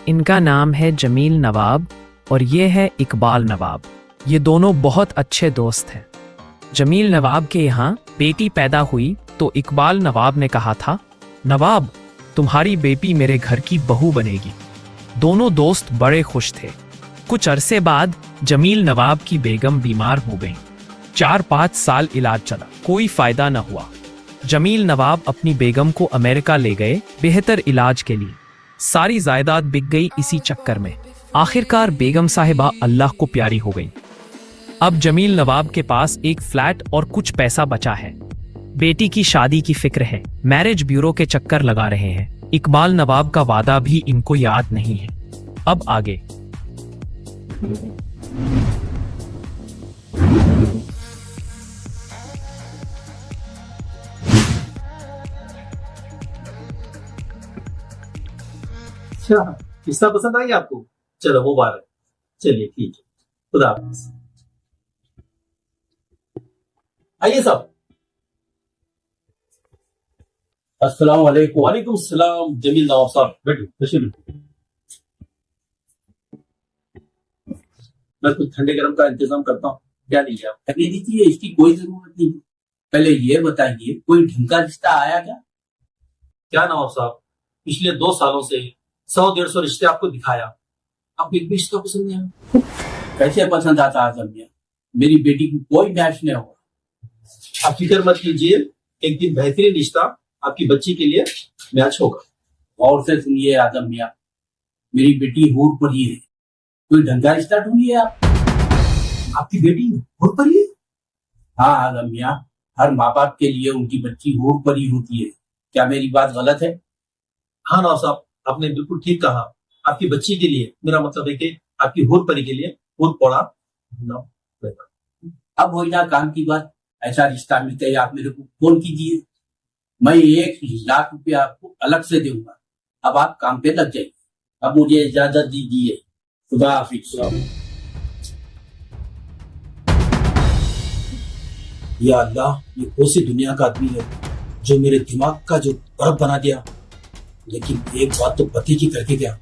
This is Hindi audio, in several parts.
इनका नाम है जमील नवाब और ये है इकबाल नवाब। ये दोनों बहुत अच्छे दोस्त हैं। जमील नवाब के यहाँ बेटी पैदा हुई तो इकबाल नवाब ने कहा था, नवाब तुम्हारी बेटी मेरे घर की बहू बनेगी। दोनों दोस्त बड़े खुश थे। कुछ अरसे बाद जमील नवाब की बेगम बीमार हो गई। 4-5 साल इलाज चला, कोई फायदा न हुआ। जमील नवाब अपनी बेगम को अमेरिका ले गए बेहतर इलाज के लिए। सारी जायदाद बिक गई इसी चक्कर में। आखिरकार बेगम साहिबा अल्लाह को प्यारी हो गई। अब जमील नवाब के पास एक फ्लैट और कुछ पैसा बचा है। बेटी की शादी की फिक्र है, मैरिज ब्यूरो के चक्कर लगा रहे हैं। इकबाल नवाब का वादा भी इनको याद नहीं है। अब आगे। अच्छा, किस्सा पसंद आई आपको? चलो मुबारक। चलिए ठीक है, खुदा हाफिज। आइए साहब। अस्सलाम वालेकुम। वालेकुम सलाम। जमील नवाब साहब बैठो, तशरीफ। मैं कुछ ठंडे गरम का इंतजाम करता हूँ। क्या लीजिए आप? करने दीजिए, इसकी कोई जरूरत नहीं। पहले ये बताइए, कोई ढंग का रिश्ता आया क्या? क्या नवाब साहब, पिछले 2 सालों से 100-150 रिश्ते आपको दिखाया, आपको एक भी रिश्ता पसंद नहीं आया? कैसे पसंद आता आजम मियां? मेरी बेटी को कोई मैच नहीं हुआ। आप फिक्र मत कीजिए, एक दिन बेहतरीन रिश्ता आपकी बच्ची के लिए मैच होगा। और से सुनिए आजम मियां, मेरी बेटी हूर परी है, कोई ढंग का रिश्ता ढूंढिए आप। आपकी बेटी हूर परी है? हाँ आजम मियां, हर माँ बाप के लिए उनकी बच्ची हूर परी होती है। क्या मेरी बात गलत है? हाँ नवाब साहब, आपने बिल्कुल ठीक कहा। आपकी बच्ची के लिए, मेरा मतलब है कि आपकी हूर परी के लिए हूर पड़ा ना। अब हो ना काम की बात। ऐसा रिश्ता मिलते ही आप मेरे को फोन कीजिए, मैं 1 लाख रुपया आपको अलग से दूंगा। अब आप काम पे लग जाइए। अब मुझे इजाजत दीजिए। खुदा हाफिज। या अल्लाह, ये कौन सी दुनिया का आदमी है जो मेरे दिमाग का जो बर्फ बना दिया। लेकिन एक बात तो पति की करके गया,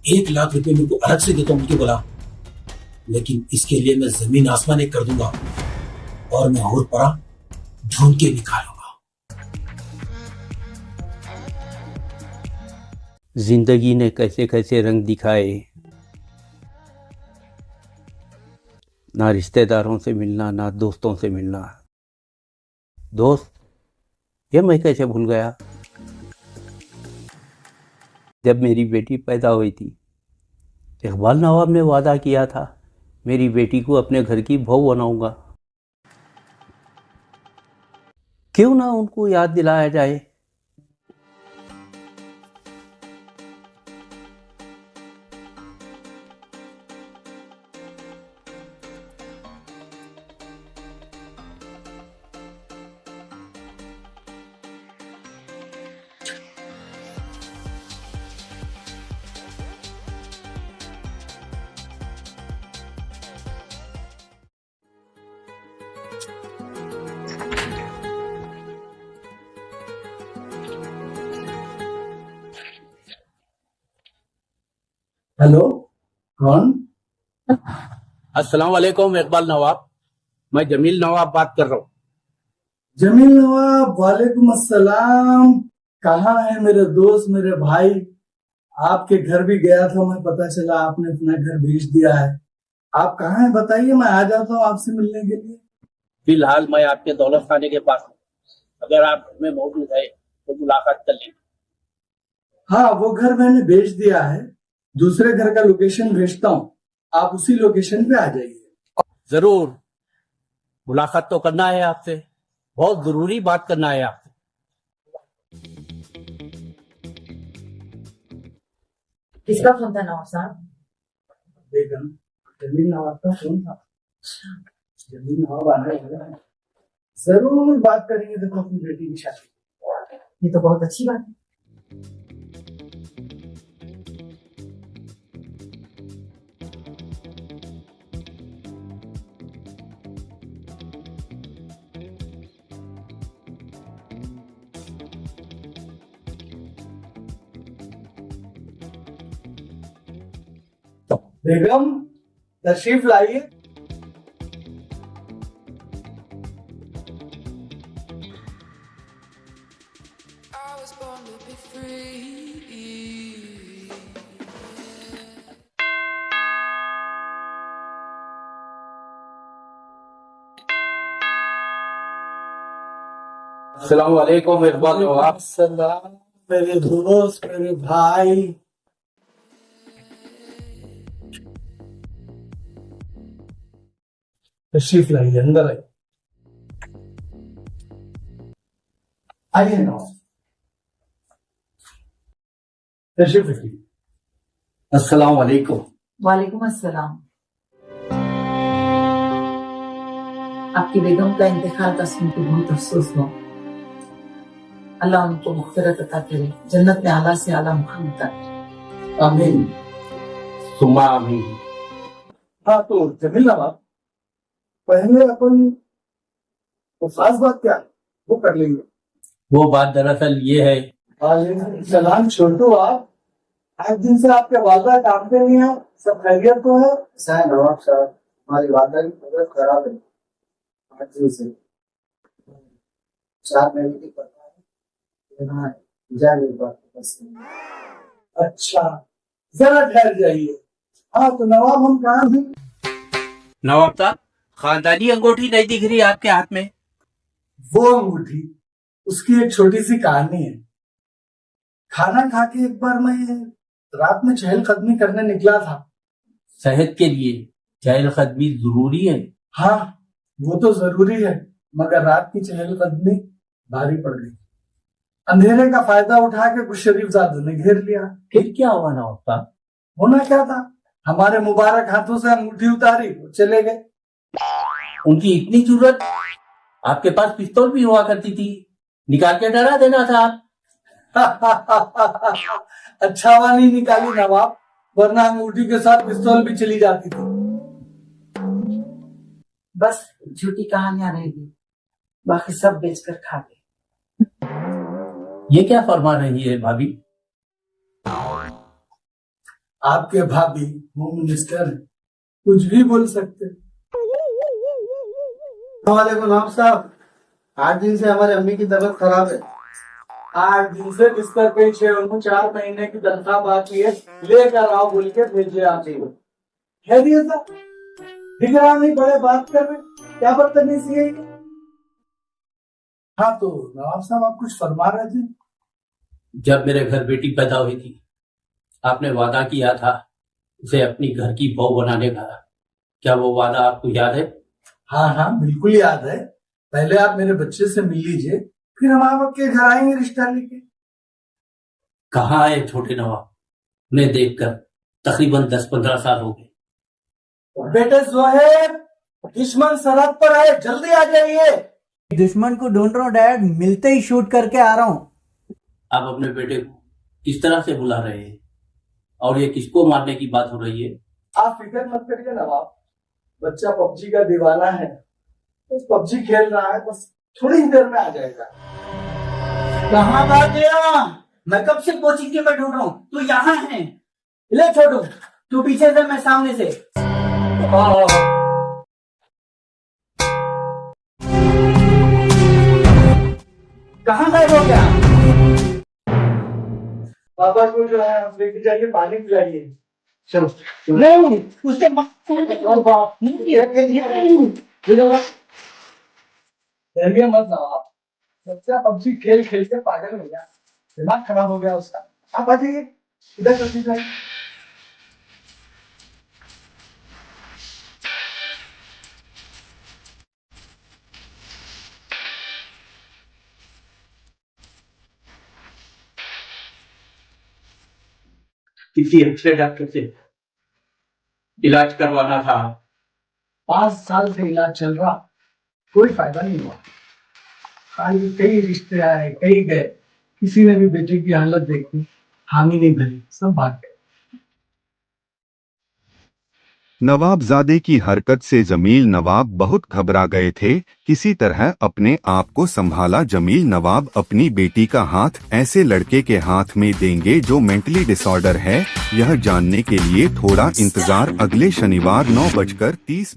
1 लाख रुपए मेरे को अलग से देता हूं मुझे बोला, लेकिन इसके लिए मैं जमीन आसमान एक कर दूंगा और मैं और परा ढूंढ के निकालूंगा। जिंदगी ने कैसे कैसे रंग दिखाए। ना रिश्तेदारों से मिलना, ना दोस्तों से मिलना। दोस्त, ये मैं कैसे भूल गया। जब मेरी बेटी पैदा हुई थी, इकबाल नवाब ने वादा किया था मेरी बेटी को अपने घर की बहू बनाऊंगा। क्यों ना उनको याद दिलाया जाए। हेलो, कौन? अस्सलाम वालेकुम इकबाल नवाब, मैं जमील नवाब बात कर रहा हूँ। जमील नवाब, वालेकुम अस्सलाम। कहाँ है मेरे दोस्त, मेरे भाई? आपके घर भी गया था मैं, पता चला आपने अपना घर भेज दिया है। आप कहाँ हैं बताइए, मैं आ जाता हूँ आपसे मिलने के लिए। फिलहाल मैं आपके दौलत खाने के पास हूँ। अगर आप घर में मौजूद है तो मुलाकात कर लेंगे। हाँ, वो घर मैंने भेज दिया है। दूसरे घर का लोकेशन भेजता हूँ, आप उसी लोकेशन पे आ जाइए। जरूर, मुलाकात तो करना है आपसे, बहुत जरूरी बात करना है आपसे। किसका फोन था नवाब साहब? बेगम, जमील नवाब का फोन था। जमील नवाब आने वाला है, जरूर बात करेंगे देखो अपनी बेटी की शादी। ये तो बहुत अच्छी बात है। बेगम तशरीफ लाइए। I was born to be free. अस्सलाम वालेकुम इकबाल नवाब। सलाम मेरे दोस्त, मेरे भाई। तशरीफ लाइए, अंदर आइए। आइए ना, तशरीफ रखिए। अस्सलाम वालेकुम। वालेकुम अस्सलाम। आपकी बेगम का इंतकाल का सुन के बहुत अफसोस हुआ। अल्लाह उनको मग़फ़िरत अता करे, जन्नत में आला से आला मुकाम अता करे। आमीन सुम्मा आमीन। हाँ तो जमील नवाब, पहले अपन वो खास बात क्या है वो कर लेंगे। वो बात दरअसल ये है, वालेकुम सलाम छोटू। आप आज दिन से आपके वादा काम पे नहीं है, सब खैरियत तो है? सर नवाब साहब, हमारी वादा की तबीयत खराब है। आज दिन से 4 महीने की पता है यहाँ जा नहीं पाते बस। अच्छा जरा ठहर जाइए। हाँ तो नवाब हम कहाँ हैं? नवाब साहब खानदानी अंगूठी नहीं दिख रही आपके हाथ में। वो अंगूठी, उसकी एक छोटी सी कहानी है। खाना खा के एक बार मैं रात में चहलकदमी करने निकला था। सेहत के लिए चहलकदमी जरूरी है। हाँ वो तो जरूरी है, मगर रात की चहलकदमी भारी पड़ गई। अंधेरे का फायदा उठा के कुछ शरीफजादों ने घेर लिया। फिर क्या हुआ नवाब साहब? होना क्या था, हमारे मुबारक हाथों से अंगूठी उतारी, वो चले गए। उनकी इतनी जरूरत? आपके पास पिस्तौल भी हुआ करती थी, निकाल के डरा देना था आप। अच्छा हुआ नहीं निकाली नवाब, वरना अंगूठी के साथ पिस्तौल भी चली जाती थी। बस झूठी कहानियां रहेगी, बाकी सब बेचकर खा गए। ये क्या फरमा रही है भाभी? आपके भाभी होम मिनिस्टर हैं, कुछ भी बोल सकते। वालेकुम नवाब साहब, 8 दिन से हमारी अम्मी की तबीयत खराब है। 8 दिन से बिस्तर पे छे, उनको 4 महीने की तनख्वाह बाकी है, लेकर आओ बोल के भेजे आप। खैरियत है? दिख रहा नहीं, बड़े बात कर रहे, क्या बदतमीजी है ये? हाँ तो नवाब साहब आप कुछ फरमा रहे थे। जब मेरे घर बेटी पैदा हुई थी, आपने वादा किया था उसे अपनी घर की बहू बनाने का। क्या वो वादा आपको याद है? हाँ हाँ बिल्कुल याद है। पहले आप मेरे बच्चे से मिल लीजिए, फिर हम आपके घर आएंगे रिश्ता लेके। कहाँ आए छोटे नवाब? उन्हें देखकर तकरीबन 10-15 साल हो गए। बेटे जोहेब, दुश्मन सरहद पर है, जल्दी आ जाइए। दुश्मन को ढूंढ रहा हूँ डैड, मिलते ही शूट करके आ रहा हूँ। आप अपने बेटे को किस तरह से बुला रहे हैं और ये किसको मारने की बात हो रही है? आप फिक्र मत करिए नवाब, बच्चा पबजी का दीवाना है, तो पबजी खेल रहा है, बस थोड़ी ही देर में आ जाएगा। कहाँ भाग गया? मैं कब से कोचिंग के में ढूंढ रहा हूँ, तू यहाँ है। ले छोटू, तू पीछे से, मैं सामने से। कहाँ गायब हो गया? पापा को जो है आप लेके जाइए, पानी पिलाइए। चलो नहीं, उससे डरिए मत नवाब, बच्चा पबजी खेल खेल के पागल हो गया, दिमाग खराब हो गया उसका। आप आ जाइए इधर, जल्दी जाइए। किसी अच्छे डॉक्टर से इलाज करवाना था। 5 साल से इलाज चल रहा, कोई फायदा नहीं हुआ। खाली कई रिश्ते आए, कई गए, किसी ने भी बेटे की हालत देखी, हामी नहीं भरी, सब भाग गए। नवाबजादे की हरकत से जमील नवाब बहुत घबरा गए थे। किसी तरह अपने आप को संभाला जमील नवाब अपनी बेटी का हाथ ऐसे लड़के के हाथ में देंगे जो मेंटली डिसऑर्डर है, यह जानने के लिए थोड़ा इंतजार। अगले शनिवार 9:30